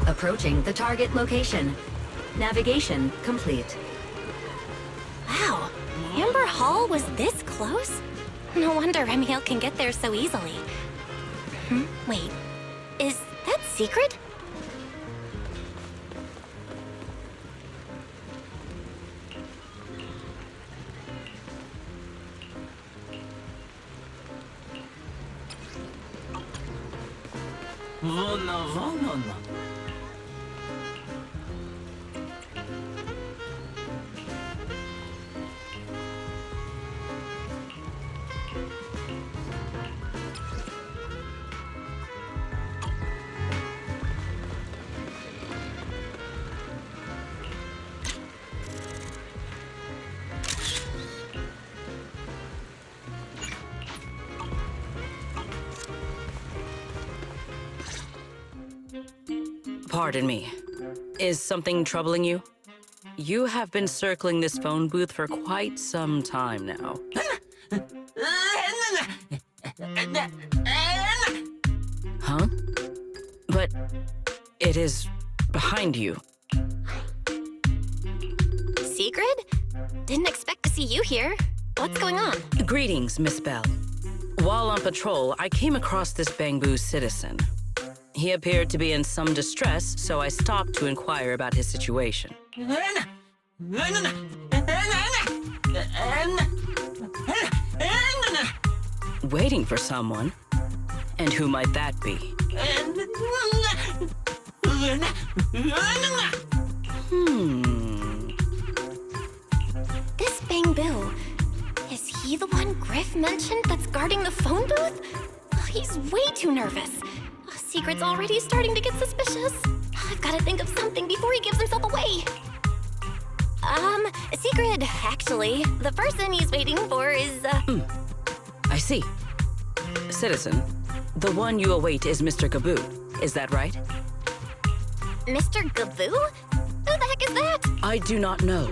Approaching the target location. Navigation complete. Wow, Amber Hall was this close? No wonder Remiel can get there so easily. Wait, is that secret? Pardon me. Is something troubling you? You have been circling this phone booth for quite some time now. Huh? But it is behind you. Sigrid? Didn't expect to see you here. What's going on? Greetings, Miss Bell. While on patrol, I came across this Bangbu citizen. He appeared to be in some distress, so I stopped to inquire about his situation. Waiting for someone? And who might that be? This Bangbu, is he the one Griff mentioned that's guarding the phone booth? Oh, he's way too nervous. Secret's already starting to get suspicious. I've got to think of something before he gives himself away. Secret, actually. The person he's waiting for is, I see. Citizen, the one you await is Mr. Gaboo. Is that right? Mr. Gaboo? Who the heck is that? I do not know.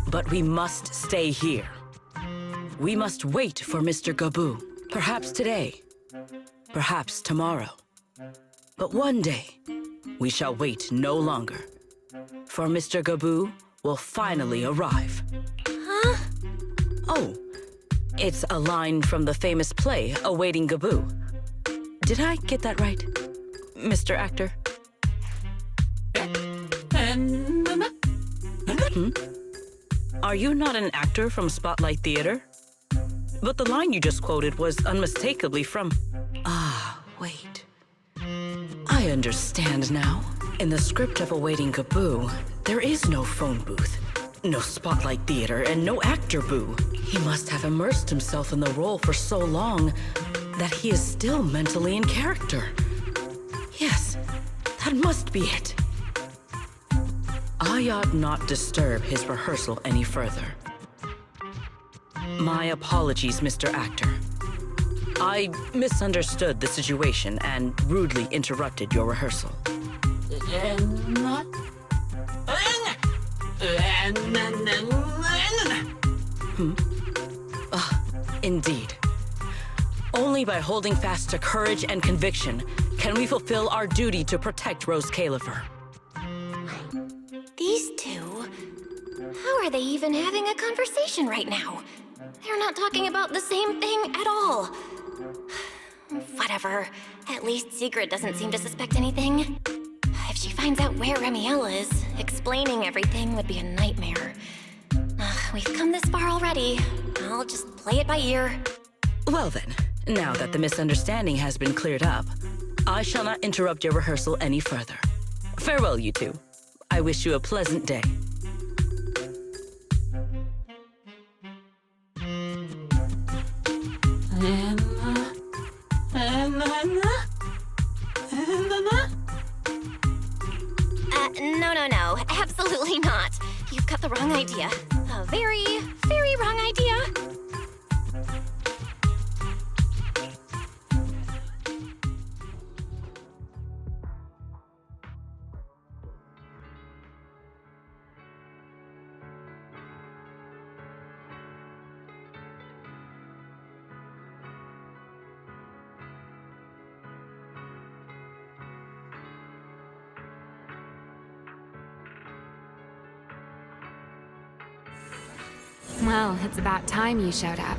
But we must stay here. We must wait for Mr. Gaboo. Perhaps today. Perhaps tomorrow. But one day, we shall wait no longer. For Mr. Gaboo will finally arrive. Huh? Oh, it's a line from the famous play, Awaiting Gaboo. Did I get that right, Mr. Actor? Are you not an actor from Spotlight Theater? But the line you just quoted was unmistakably from... Ah, wait. I understand now. In the script of Awaiting Gaboo, there is no phone booth, no Spotlight Theater, and no actor boo. He must have immersed himself in the role for so long that he is still mentally in character. Yes, that must be it. I ought not disturb his rehearsal any further. My apologies, Mr. Actor. I misunderstood the situation and rudely interrupted your rehearsal. Indeed. Only by holding fast to courage and conviction can we fulfill our duty to protect Rose Califer. These two... How are they even having a conversation right now? They're not talking about the same thing at all. Whatever. At least Sigrid doesn't seem to suspect anything. If she finds out where Remiel is, explaining everything would be a nightmare. We've come this far already. I'll just play it by ear. Well then, now that the misunderstanding has been cleared up, I shall not interrupt your rehearsal any further. Farewell, you two. I wish you a pleasant day. No. Absolutely not. You've got the wrong idea. A very, very wrong idea. Well, it's about time you showed up.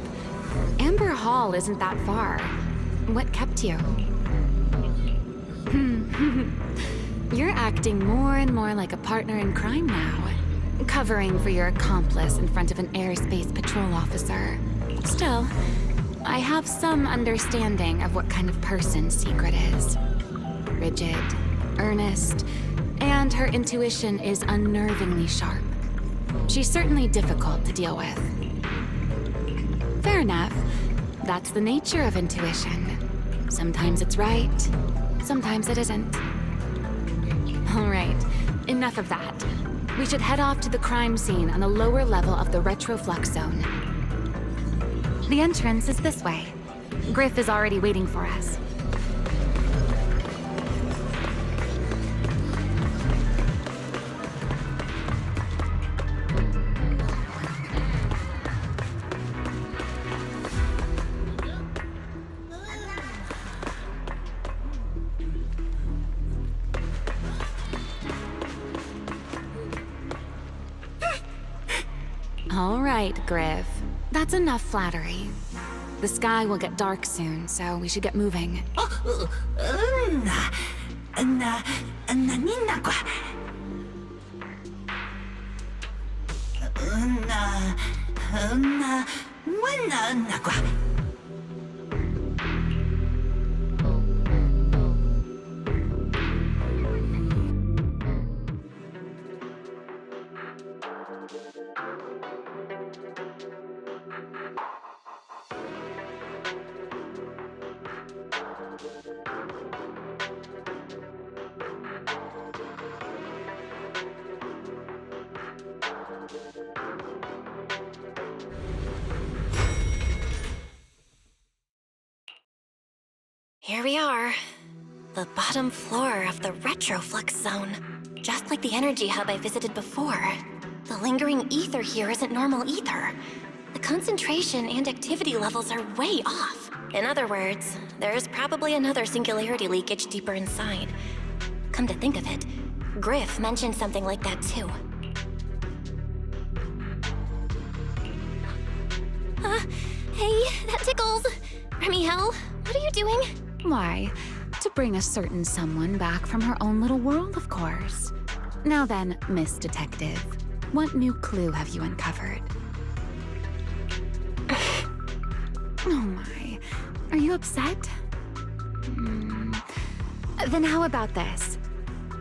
Amber Hall isn't that far. What kept you? You're acting more and more like a partner in crime now. Covering for your accomplice in front of an airspace patrol officer. Still, I have some understanding of what kind of person Sigrid is. Rigid, earnest, and her intuition is unnervingly sharp. She's certainly difficult to deal with. Fair enough. That's the nature of intuition. Sometimes it's right, sometimes it isn't. All right, enough of that. We should head off to the crime scene on the lower level of the retroflux zone. The entrance is this way. Griff is already waiting for us. All right, Griff. That's enough flattery. The sky will get dark soon, so we should get moving. Here we are. The bottom floor of the retroflux zone. Just like the energy hub I visited before. The lingering ether here isn't normal either. The concentration and activity levels are way off. In other words, there's probably another singularity leakage deeper inside. Come to think of it, Griff mentioned something like that too. Hey, that tickles. Remiel, what are you doing? Why? To bring a certain someone back from her own little world, of course. Now then, Miss Detective, what new clue have you uncovered? Oh my, are you upset? Then how about this?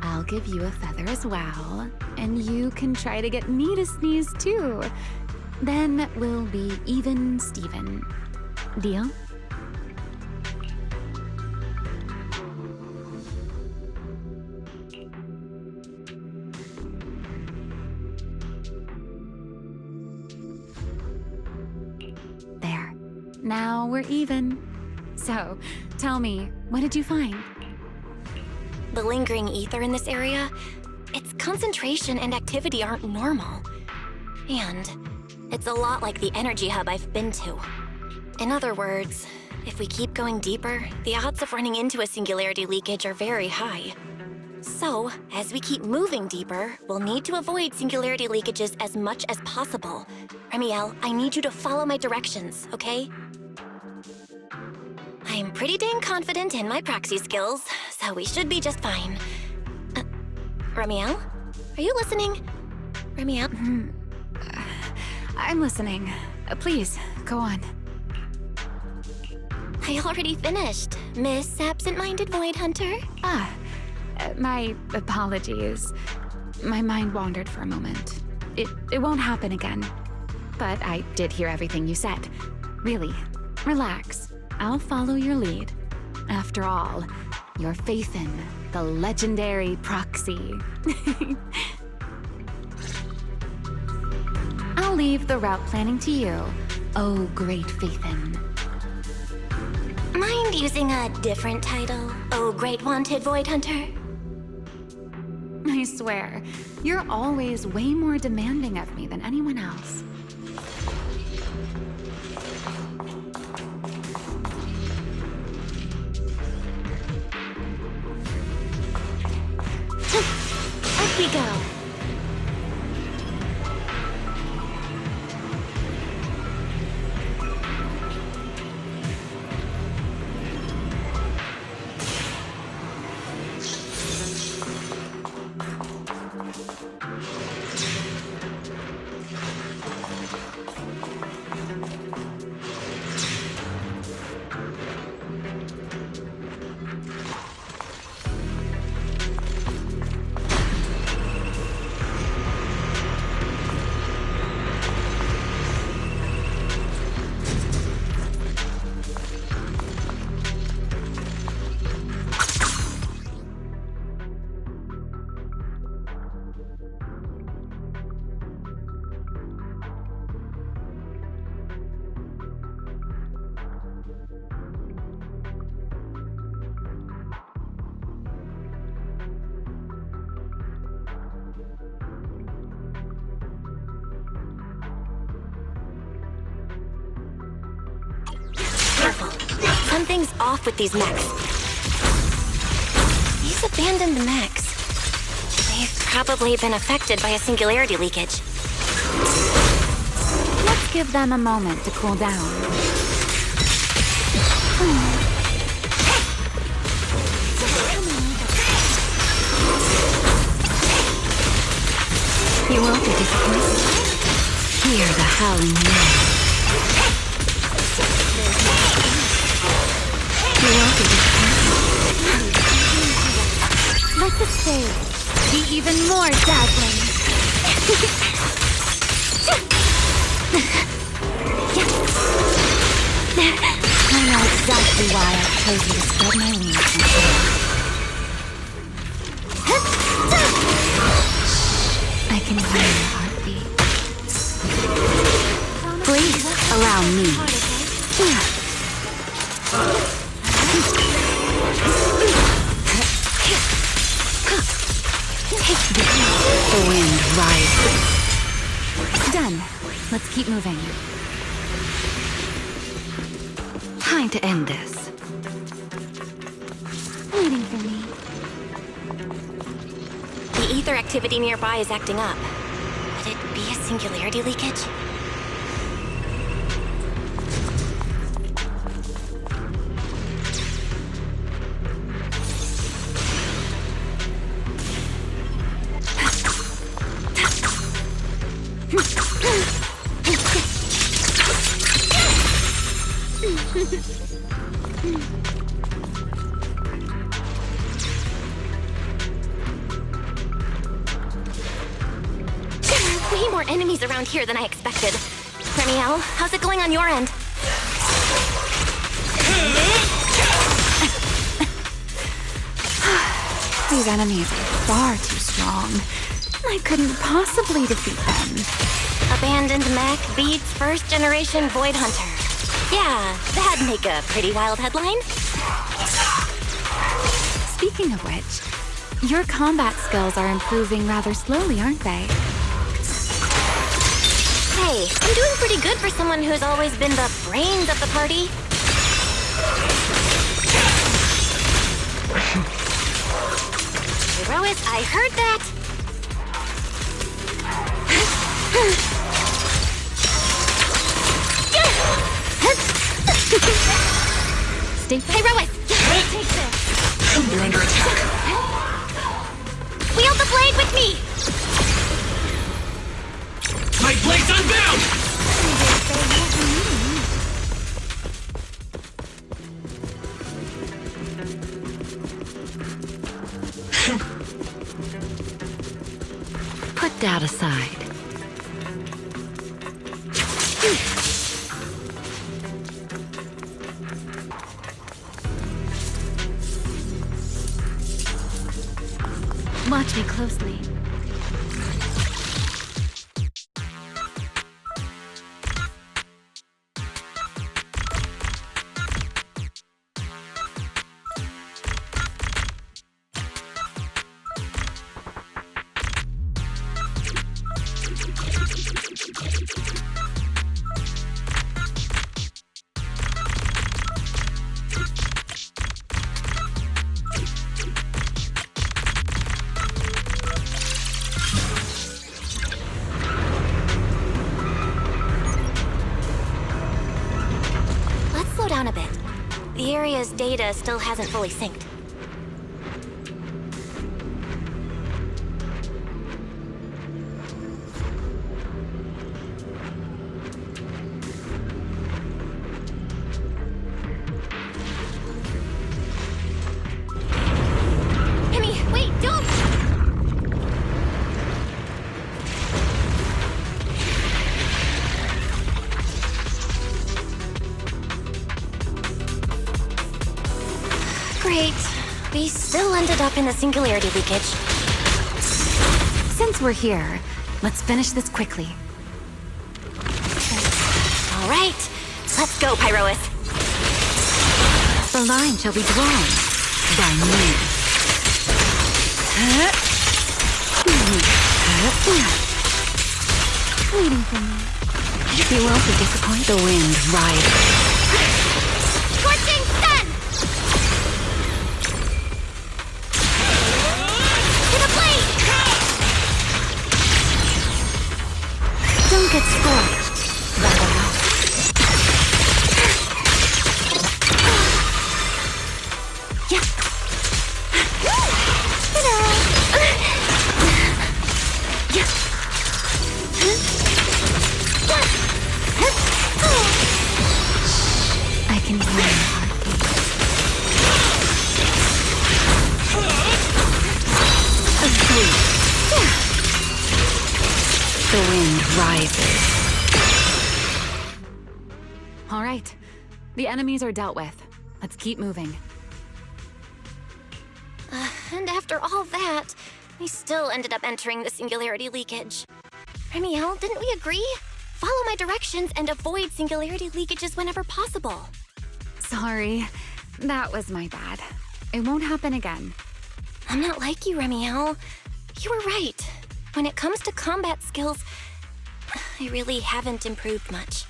I'll give you a feather as well, and you can try to get me to sneeze too. Then we'll be even Steven. Deal? There. Now we're even. So, tell me, what did you find? The lingering ether in this area, its concentration and activity aren't normal. And it's a lot like the energy hub I've been to. In other words, if we keep going deeper, the odds of running into a singularity leakage are very high. So, as we keep moving deeper, we'll need to avoid singularity leakages as much as possible. Remiel, I need you to follow my directions, okay? I'm pretty dang confident in my proxy skills, so we should be just fine. Remiel? Are you listening? Remiel? I'm listening. Please, go on. I already finished, Miss Absent-Minded Void Hunter. My apologies. My mind wandered for a moment. It won't happen again. But I did hear everything you said. Really, relax. I'll follow your lead. After all, your faith in the legendary proxy. I'll leave the route planning to you, oh great Faithin. Mind using a different title, oh great wanted Void Hunter? I swear, you're always way more demanding of me than anyone else. Up we go. Something's off with these mechs. These abandoned mechs. They've probably been affected by a singularity leakage. Let's give them a moment to cool down. You will be disappointed. Hear the howling wind. You will be disappointed. Let the stage be even more dazzling. I know exactly why I chose you to spread my wings. I can hear your heartbeat. Please allow me. The wind rises. Done. Let's keep moving. Time to end this. Waiting for me. The ether activity nearby is acting up. Could it be a singularity leakage? Way more enemies around here than I expected. Remiel, how's it going on your end? These enemies are far too strong. I couldn't possibly defeat them. Abandoned mech beats first generation Void Hunter. Yeah, that'd make a pretty wild headline. Speaking of which, your combat skills are improving rather slowly, aren't they? Hey, I'm doing pretty good for someone who's always been the brains of the party. Pyrois, I heard that! Stay Pyrois! Take this! You're under attack. Wield the blade with me! My blade's unbound! Put that aside. Watch me closely. Slow down a bit. The area's data still hasn't fully synced. Emmy, wait, don't! Great. We still ended up in the singularity leakage. Since we're here, let's finish this quickly. All right. Let's go, Pyrois. The line shall be drawn by me. Waiting for me. You won't be disappointed. The wind rises. Scorching sun! To the blade! Don't get scorched. That'll help. Yeah. I can hear your heartbeat. Asleep. The wind rises. All right. The enemies are dealt with. Let's keep moving. And after all that, we still ended up entering the singularity leakage. Remiel, didn't we agree? Follow my directions and avoid singularity leakages whenever possible. Sorry. That was my bad. It won't happen again. I'm not like you, Remiel. You were right. When it comes to combat skills, I really haven't improved much.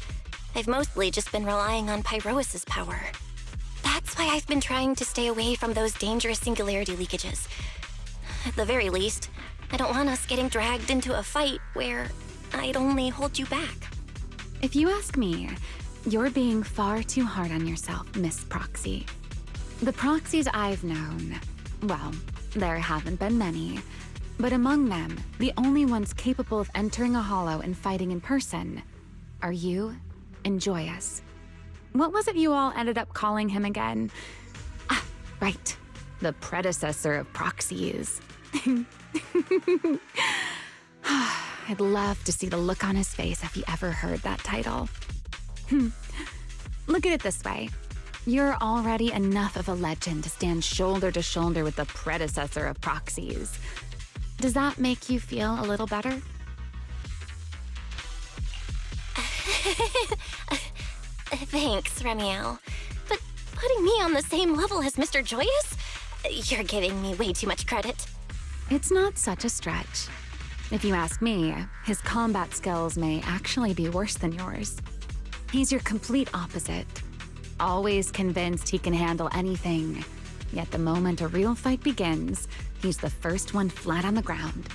I've mostly just been relying on Pyrois' power. That's why I've been trying to stay away from those dangerous singularity leakages. At the very least, I don't want us getting dragged into a fight where I'd only hold you back. If you ask me, you're being far too hard on yourself, Miss Proxy. The proxies I've known, well, there haven't been many, but among them, the only ones capable of entering a hollow and fighting in person are you and Joyous. What was it you all ended up calling him again? Ah, right. The predecessor of proxies. I'd love to see the look on his face if he ever heard that title. Look at it this way. You're already enough of a legend to stand shoulder to shoulder with the predecessor of proxies. Does that make you feel a little better? Thanks, Remiel. But putting me on the same level as Mr. Joyous? You're giving me way too much credit. It's not such a stretch. If you ask me, his combat skills may actually be worse than yours. He's your complete opposite. Always convinced he can handle anything. Yet the moment a real fight begins, he's the first one flat on the ground.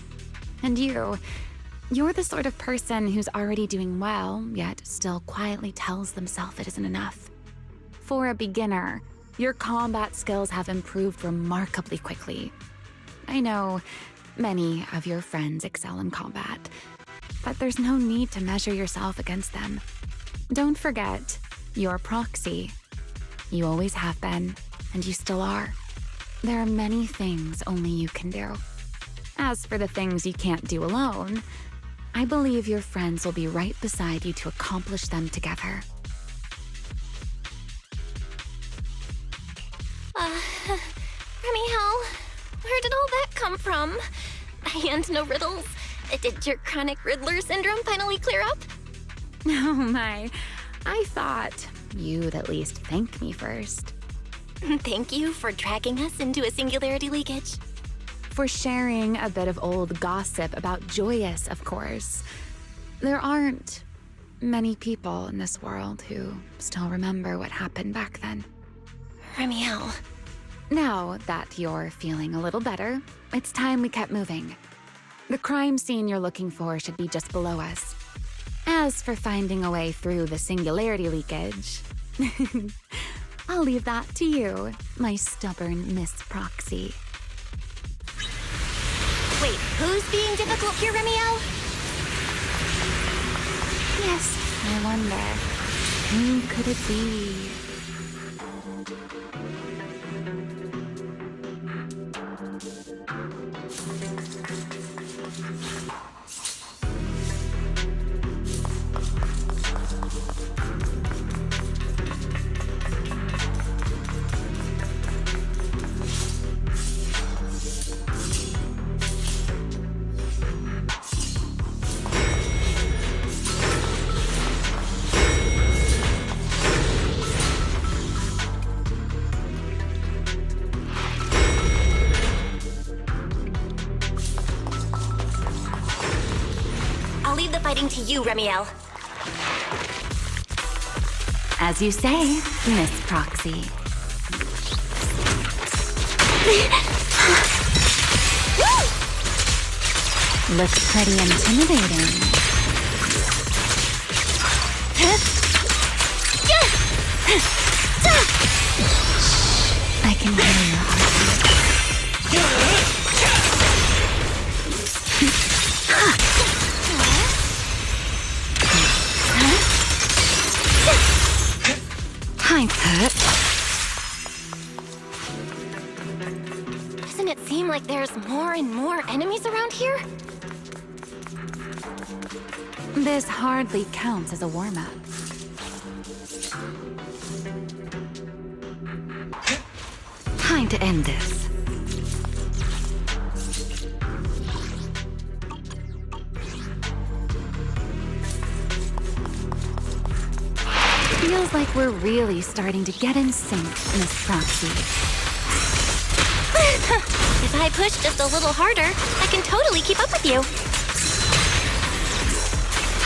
And you're the sort of person who's already doing well, yet still quietly tells themselves it isn't enough. For a beginner, your combat skills have improved remarkably quickly. I know many of your friends excel in combat, but there's no need to measure yourself against them. Don't forget, you're Proxy. You always have been, and you still are. There are many things only you can do. As for the things you can't do alone, I believe your friends will be right beside you to accomplish them together. Remiel, where did all that come from? And no riddles. Did your chronic Riddler syndrome finally clear up? Oh my, I thought you'd at least thank me first. Thank you for dragging us into a singularity leakage. For sharing a bit of old gossip about Joyous, of course. There aren't many people in this world who still remember what happened back then. Remiel. Now that you're feeling a little better, it's time we kept moving. The crime scene you're looking for should be just below us. As for finding a way through the singularity leakage, I'll leave that to you, my stubborn Miss Proxy. Wait, who's being difficult here, Remiel? Yes, I wonder, who could it be? I'll leave the fighting to you, Remiel. As you say, Miss Proxy. Looks pretty intimidating. I can hear your heartbeat. Time, Kurt. Doesn't it seem like there's more and more enemies around here? This hardly counts as a warm-up. Time to end this. Feels like we're really starting to get in sync, Miss Proxy. If I push just a little harder, I can totally keep up with you.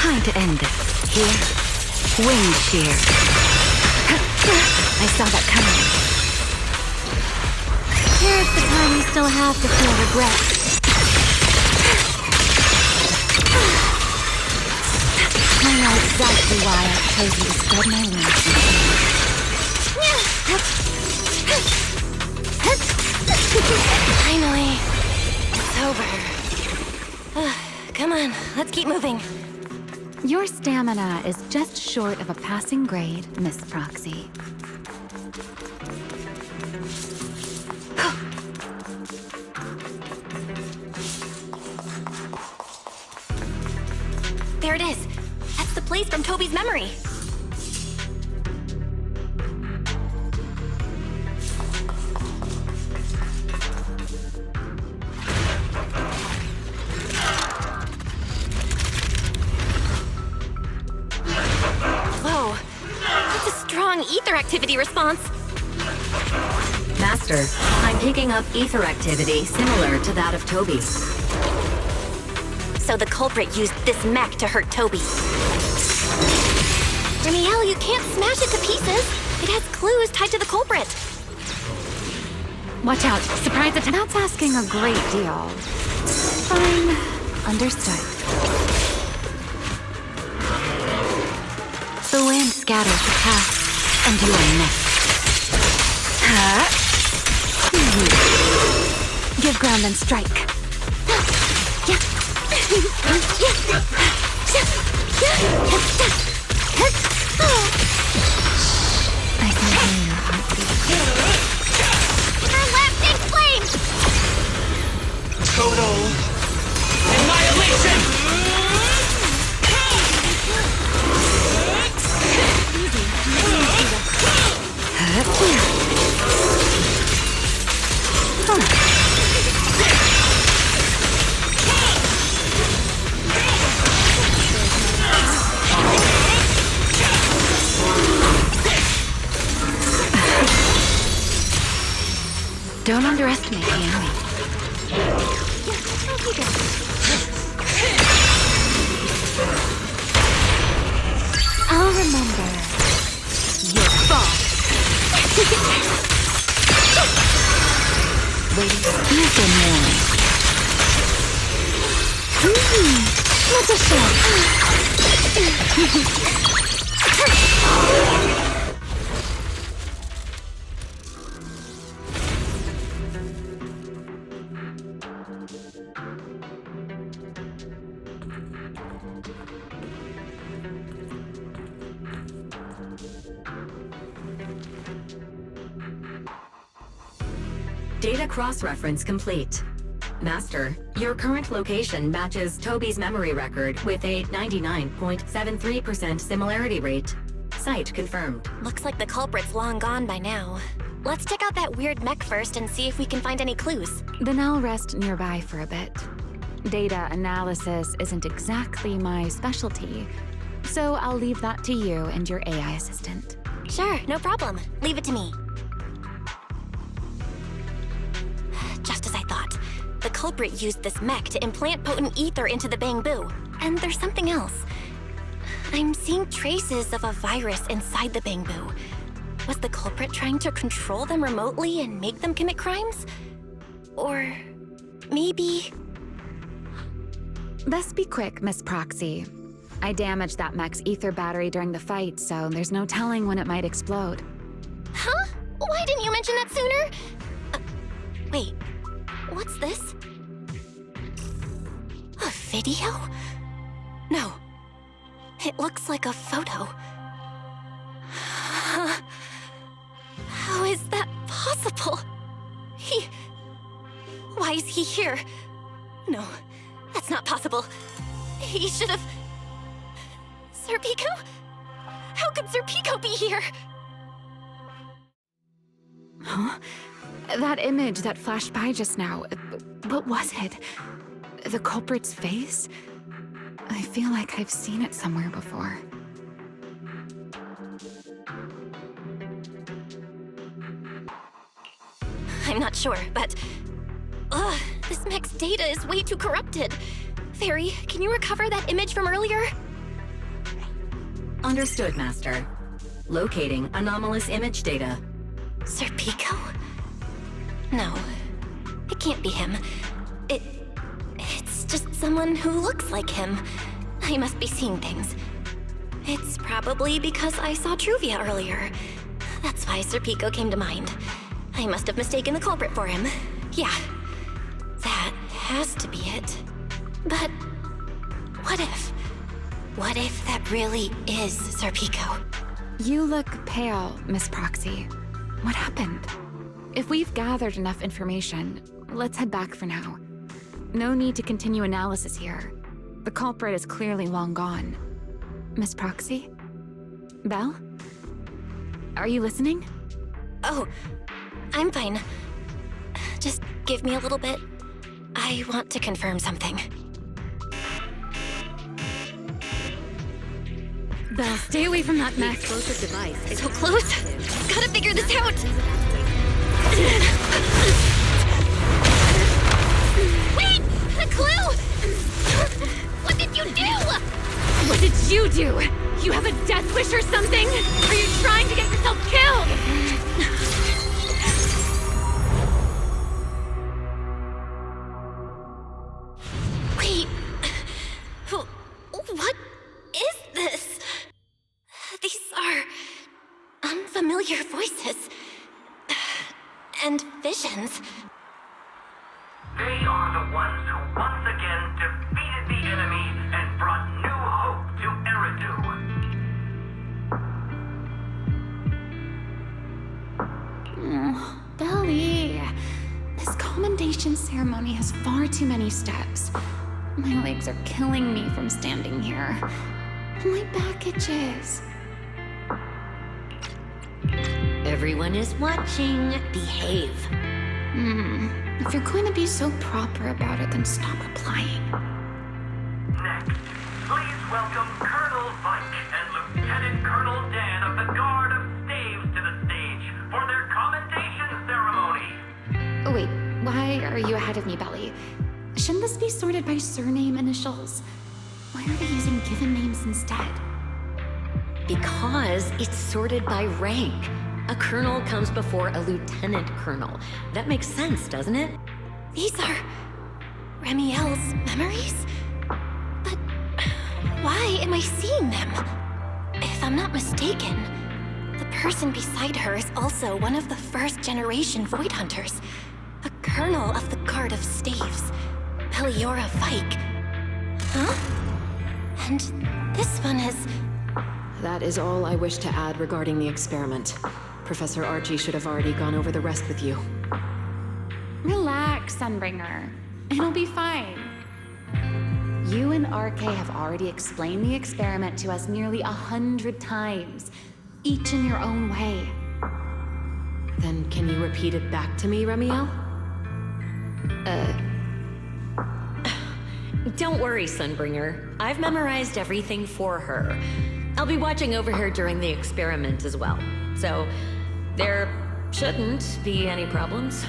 Time to end this. Here. Wind shear. I saw that coming. Here's the time you still have to feel regret. I know exactly why I've chosen to spread my wings. Finally, it's over. Come on, let's keep moving. Your stamina is just short of a passing grade, Miss Proxy. There it is. That's the place from Toby's memory. Whoa, that's a strong ether activity response. Master, I'm picking up ether activity similar to that of Toby's. So the culprit used this mech to hurt Toby. Remiel, you can't smash it to pieces. It has clues tied to the culprit. Watch out. Surprise attack. That's asking a great deal. Fine. Understood. The wind scatters the path, and you are next. Give ground and strike. I can hear your heartbeat. Her lasting flame! Total annihilation! Don't underestimate the enemy. I'll remember your fall. Waiting you've been warned. What a Data cross-reference complete. Master, your current location matches Toby's memory record with a 99.73% similarity rate. Site confirmed. Looks like the culprit's long gone by now. Let's check out that weird mech first and see if we can find any clues. Then I'll rest nearby for a bit. Data analysis isn't exactly my specialty, so I'll leave that to you and your AI assistant. Sure, no problem. Leave it to me. Just as I thought. The culprit used this mech to implant potent ether into the Bangbu. And there's something else. I'm seeing traces of a virus inside the Bangbu. Was the culprit trying to control them remotely and make them commit crimes? Or maybe... Best be quick, Miss Proxy. I damaged that mech's ether battery during the fight, so there's no telling when it might explode. Huh? Why didn't you mention that sooner? Wait, what's this? A video? No. It looks like a photo. How is that possible? Why is he here? No, that's not possible. He should have... Serpico? How could Serpico be here? Huh? That image that flashed by just now, what was it? The culprit's face? I feel like I've seen it somewhere before. I'm not sure, but... this mech's data is way too corrupted. Fairy, can you recover that image from earlier? Understood, Master. Locating anomalous image data. Serpico? No, it can't be him. It's just someone who looks like him. I must be seeing things. It's probably because I saw Truvia earlier. That's why Serpico came to mind. I must have mistaken the culprit for him. Yeah, that has to be it. But what if? What if that really is Serpico? You look pale, Miss Proxy. What happened? If we've gathered enough information, let's head back for now. No need to continue analysis here. The culprit is clearly long gone. Miss Proxy? Belle? Are you listening? Oh, I'm fine. Just give me a little bit. I want to confirm something. Belle, stay away from that mech. Explosive device. So close. Gotta figure this out. Wait! The clue! What did you do? What did you do? You have a death wish or something? Are you trying to get yourself killed? familiar voices. And visions. They are the ones who once again defeated the enemy and brought new hope to Eridu. Belly, this commendation ceremony has far too many steps. My legs are killing me from standing here. And my back itches. Everyone is watching. Behave. If you're going to be so proper about it, then stop replying. Next, please welcome Colonel Vike and Lieutenant Colonel Dan of the Guard of Staves to the stage for their commendation ceremony. Oh, wait, why are you ahead of me, Belly? Shouldn't this be sorted by surname initials? Why are they using given names instead? Because it's sorted by rank. A colonel comes before a lieutenant colonel. That makes sense, doesn't it? These are Remiel's memories? But why am I seeing them? If I'm not mistaken, the person beside her is also one of the first-generation Void Hunters. A colonel of the Guard of Staves, Peliora Vike. Huh? And this one is... That is all I wish to add regarding the experiment. Professor Archie should have already gone over the rest with you. Relax, Sunbringer. It'll be fine. You and RK have already explained the experiment to us nearly 100 times, each in your own way. Then can you repeat it back to me, Remiel? Don't worry, Sunbringer. I've memorized everything for her. I'll be watching over her during the experiment as well. So, there shouldn't be any problems.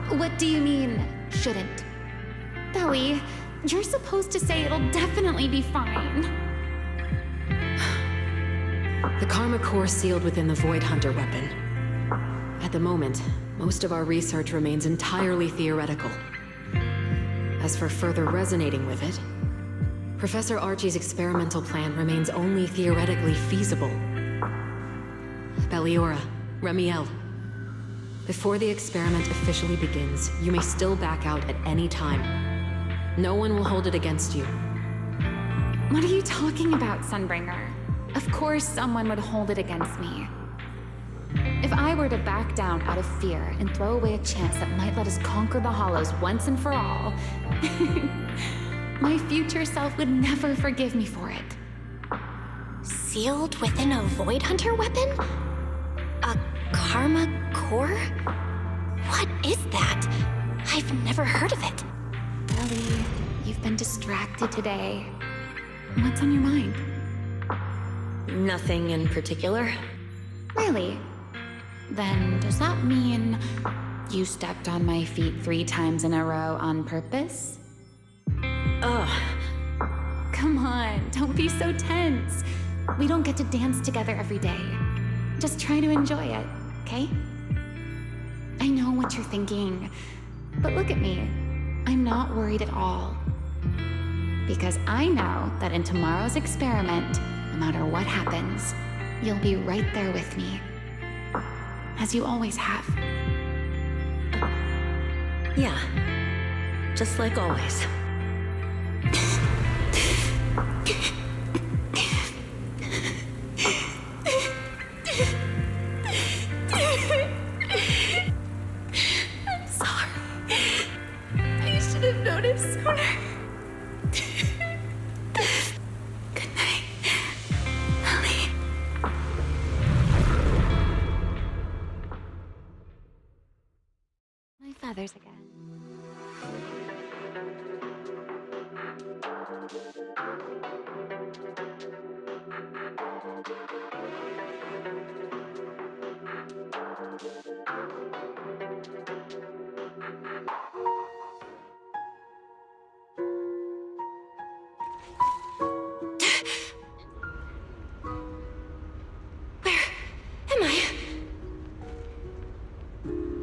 What do you mean, shouldn't? Belly, you're supposed to say it'll definitely be fine. The Karma Core sealed within the Void Hunter weapon. At the moment, most of our research remains entirely theoretical. As for further resonating with it, Professor Archie's experimental plan remains only theoretically feasible. Peliora, Remiel, before the experiment officially begins, you may still back out at any time. No one will hold it against you. What are you talking about, Sunbringer? Of course someone would hold it against me. If I were to back down out of fear and throw away a chance that might let us conquer the Hollows once and for all, my future self would never forgive me for it. Sealed within a Void Hunter weapon? A Karma Core? What is that? I've never heard of it. Ellie, you've been distracted today. What's on your mind? Nothing in particular. Really? Then does that mean you stepped on my feet 3 times in a row on purpose? Ugh. Come on, don't be so tense. We don't get to dance together every day. Just try to enjoy it, okay? I know what you're thinking, but look at me. I'm not worried at all. Because I know that in tomorrow's experiment, no matter what happens, you'll be right there with me. As you always have. Yeah. Just like always. I'm sorry. I should have noticed sooner. Good night, Ellie. My feathers again.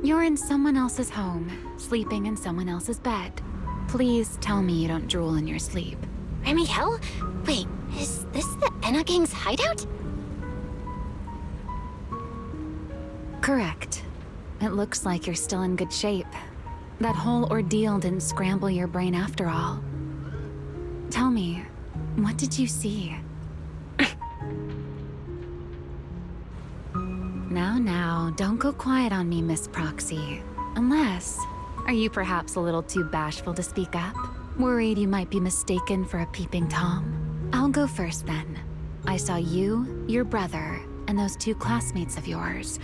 You're in someone else's home, sleeping in someone else's bed. Please tell me you don't drool in your sleep. Remiel? Wait, is this the Enna Gang's hideout? Correct. It looks like you're still in good shape. That whole ordeal didn't scramble your brain after all. Tell me, what did you see? Now, don't go quiet on me, Miss Proxy. Unless, are you perhaps a little too bashful to speak up? Worried you might be mistaken for a peeping Tom? I'll go first then. I saw you, your brother, and those two classmates of yours.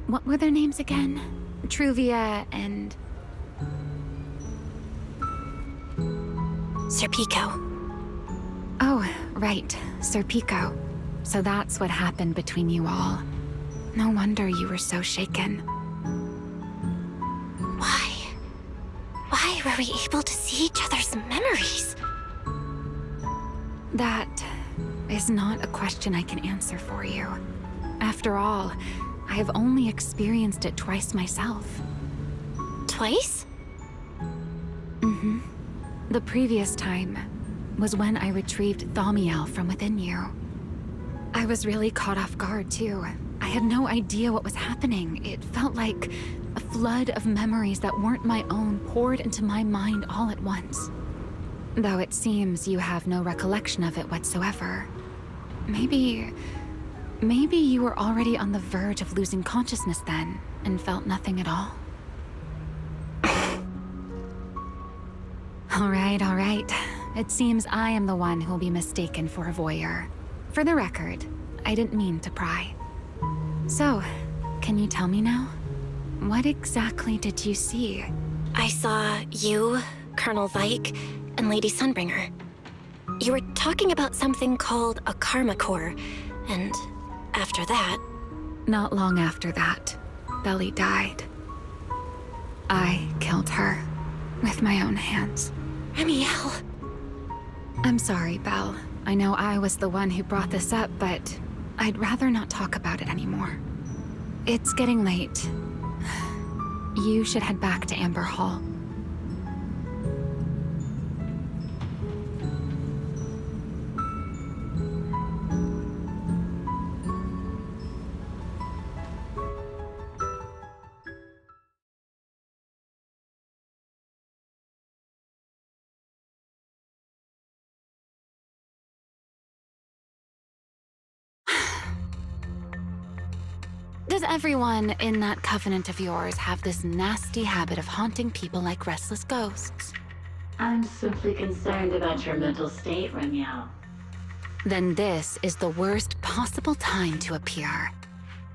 What were their names again? Truvia and... Sir Pico. Oh, right, Sir Pico. So that's what happened between you all. No wonder you were so shaken. Why were we able to see each other's memories? That is not a question I can answer for you. After all, I have only experienced it twice myself. Twice? Mm-hmm. The previous time was when I retrieved Thaumiel from within you. I was really caught off guard, too. I had no idea what was happening. It felt like a flood of memories that weren't my own poured into my mind all at once. Though it seems you have no recollection of it whatsoever. Maybe you were already on the verge of losing consciousness then, and felt nothing at all. All right. It seems I am the one who'll be mistaken for a voyeur. For the record, I didn't mean to pry. So, can you tell me now? What exactly did you see? I saw you, Colonel Vike, and Lady Sunbringer. You were talking about something called a karma core, and after that... Not long after that, Belly died. I killed her with my own hands. Remiel. I'm sorry, Belle. I know I was the one who brought this up, but I'd rather not talk about it anymore. It's getting late. You should head back to Amber Hall. Does everyone in that covenant of yours have this nasty habit of haunting people like restless ghosts? I'm simply concerned about your mental state, Remiel. Then this is the worst possible time to appear.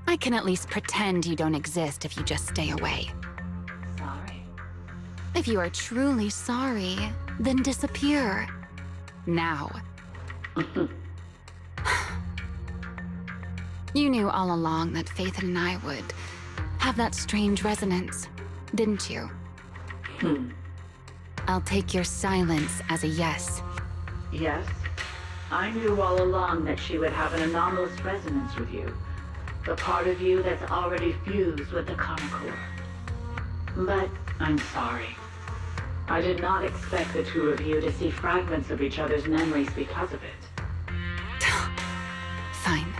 I can at least pretend you don't exist if you just stay away. Sorry. If you are truly sorry, then disappear. Now. You knew all along that Faith and I would have that strange resonance, didn't you? I'll take your silence as a yes. Yes. I knew all along that she would have an anomalous resonance with you. The part of you that's already fused with the karma core. But I'm sorry. I did not expect the two of you to see fragments of each other's memories because of it. Fine.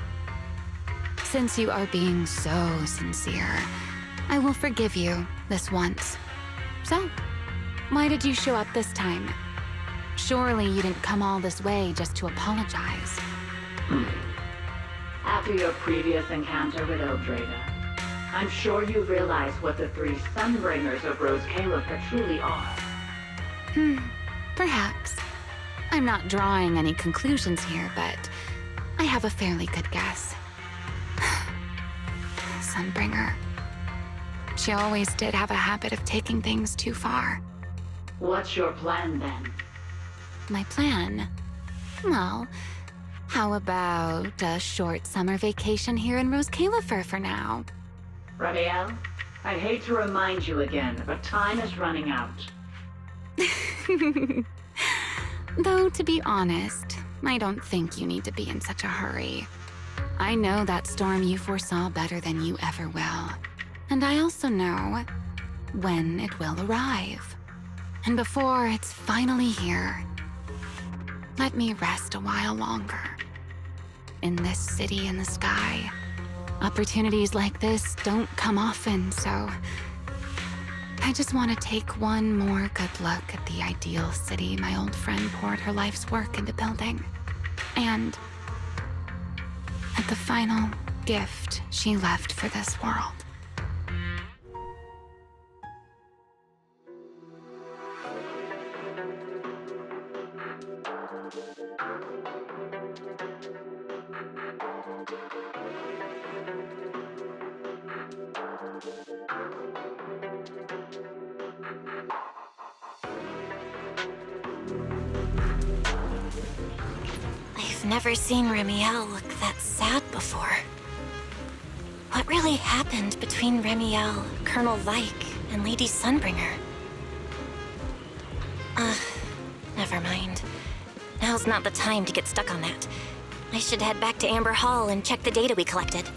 Since you are being so sincere, I will forgive you this once. So, why did you show up this time? Surely you didn't come all this way just to apologize. After your previous encounter with Eldrada, I'm sure you realize what the three Sunbringers of Rose Califer truly are. Perhaps. I'm not drawing any conclusions here, but I have a fairly good guess. Sunbringer. She always did have a habit of taking things too far. What's your plan then? My plan? Well, how about a short summer vacation here in Rose Califer for now? Ramiel, I hate to remind you again, but time is running out. Though, to be honest, I don't think you need to be in such a hurry. I know that storm you foresaw better than you ever will. And I also know when it will arrive. And before it's finally here, let me rest a while longer. In this city in the sky, Opportunities like this don't come often, so I just want to take one more good look at the ideal city my old friend poured her life's work into building. And at the final gift she left for this world. I've never seen Remiel look that sad before. What really happened between Remiel, Colonel Vike, and Lady Sunbringer? Never mind. Now's not the time to get stuck on that. I should head back to Amber Hall and check the data we collected.